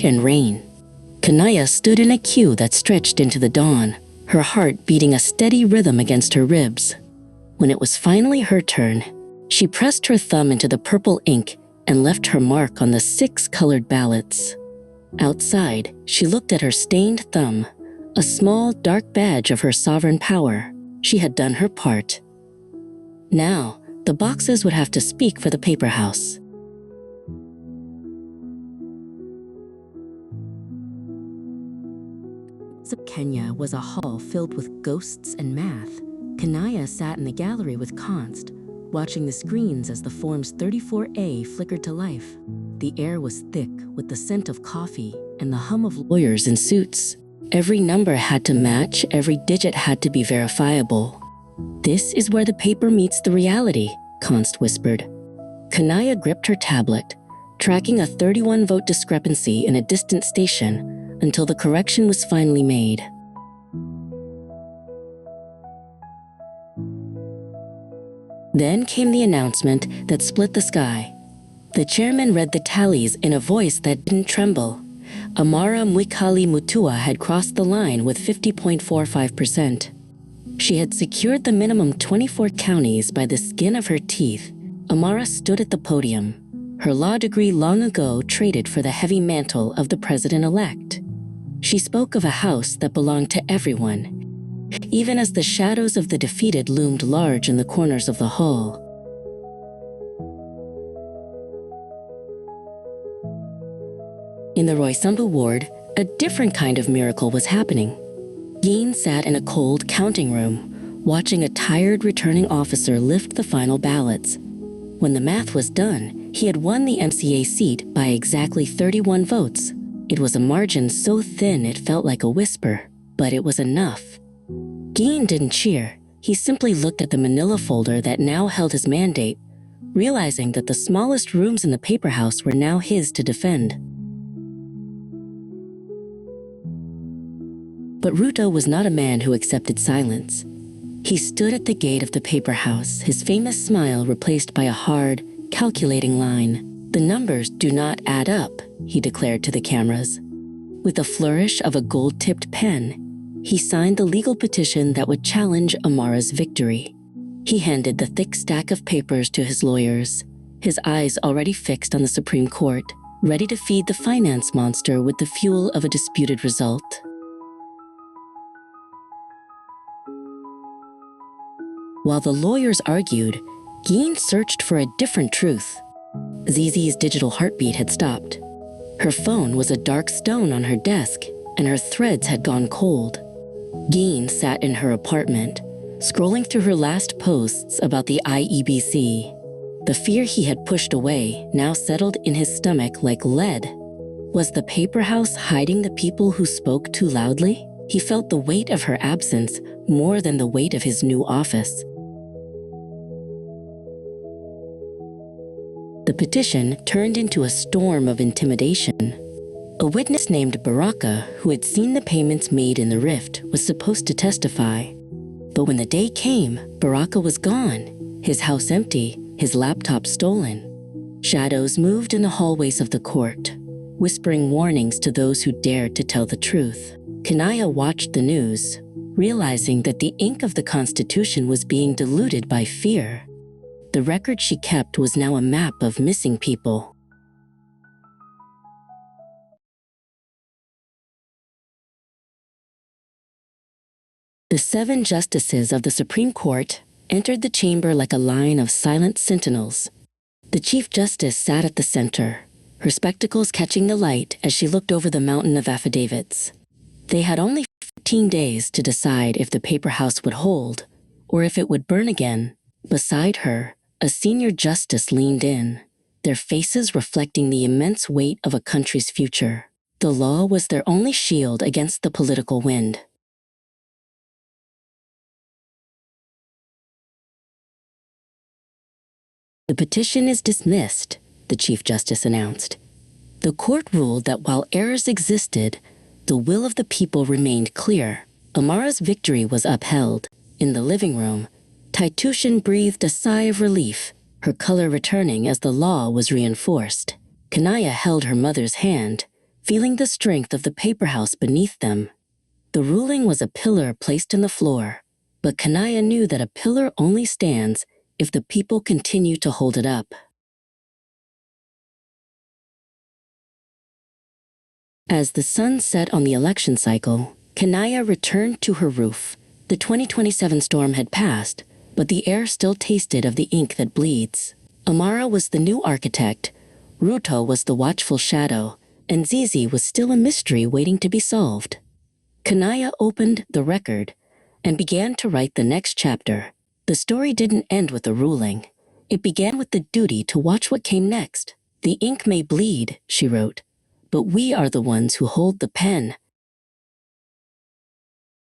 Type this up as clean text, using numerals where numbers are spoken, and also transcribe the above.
and rain. Kenaya stood in a queue that stretched into the dawn, her heart beating a steady rhythm against her ribs. When it was finally her turn, she pressed her thumb into the purple ink and left her mark on the 6 colored ballots. Outside, she looked at her stained thumb, a small, dark badge of her sovereign power. She had done her part. Now, the boxes would have to speak for the paper house. Kenya was a hall filled with ghosts and math. Kenaya sat in the gallery with Const, watching the screens as the forms 34A flickered to life. The air was thick with the scent of coffee and the hum of lawyers in suits. Every number had to match, every digit had to be verifiable. "This is where the paper meets the reality," Const whispered. Kenaya gripped her tablet, tracking a 31-vote discrepancy in a distant station until the correction was finally made. Then came the announcement that split the sky. The chairman read the tallies in a voice that didn't tremble. Amara Mwikali Mutua had crossed the line with 50.45%. She had secured the minimum 24 counties by the skin of her teeth. Amara stood at the podium, her law degree long ago traded for the heavy mantle of the president-elect. She spoke of a house that belonged to everyone, even as the shadows of the defeated loomed large in the corners of the hall. In the Roysambu ward, a different kind of miracle was happening. Geen sat in a cold counting room, watching a tired returning officer lift the final ballots. When the math was done, he had won the MCA seat by exactly 31 votes. It was a margin so thin it felt like a whisper, but it was enough. Geen didn't cheer. He simply looked at the manila folder that now held his mandate, realizing that the smallest rooms in the paper house were now his to defend. But Ruto was not a man who accepted silence. He stood at the gate of the paper house, his famous smile replaced by a hard, calculating line. "The numbers do not add up," he declared to the cameras. With a flourish of a gold-tipped pen, he signed the legal petition that would challenge Amara's victory. He handed the thick stack of papers to his lawyers, his eyes already fixed on the Supreme Court, ready to feed the finance monster with the fuel of a disputed result. While the lawyers argued, Geen searched for a different truth. ZeeZee's digital heartbeat had stopped. Her phone was a dark stone on her desk, and her threads had gone cold. Geen sat in her apartment, scrolling through her last posts about the IEBC. The fear he had pushed away now settled in his stomach like lead. Was the paper house hiding the people who spoke too loudly? He felt the weight of her absence more than the weight of his new office. The petition turned into a storm of intimidation. A witness named Baraka, who had seen the payments made in the rift, was supposed to testify. But when the day came, Baraka was gone, his house empty, his laptop stolen. Shadows moved in the hallways of the court, whispering warnings to those who dared to tell the truth. Kenaya watched the news, realizing that the ink of the Constitution was being diluted by fear. The record she kept was now a map of missing people. The 7 justices of the Supreme Court entered the chamber like a line of silent sentinels. The Chief Justice sat at the center, her spectacles catching the light as she looked over the mountain of affidavits. They had only 15 days to decide if the paper house would hold, or if it would burn again. Beside her, a senior justice leaned in, their faces reflecting the immense weight of a country's future. The law was their only shield against the political wind. "The petition is dismissed," the Chief Justice announced. The court ruled that while errors existed, the will of the people remained clear. Amara's victory was upheld. In the living room, Taitushan breathed a sigh of relief, her color returning as the law was reinforced. Kenaya held her mother's hand, feeling the strength of the paper house beneath them. The ruling was a pillar placed in the floor, but KENAYA knew that a pillar only stands if the people continue to hold it up. As the sun set on the election cycle, KENAYA returned to her roof. The 2027 storm had passed, but the air still tasted of the ink that bleeds. Amara was the new architect, Ruto was the watchful shadow, and ZeeZee was still a mystery waiting to be solved. KENAYA opened the record and began to write the next chapter. The story didn't end with the ruling. It began with the duty to watch what came next. "The ink may bleed," she wrote, "but we are the ones who hold the pen."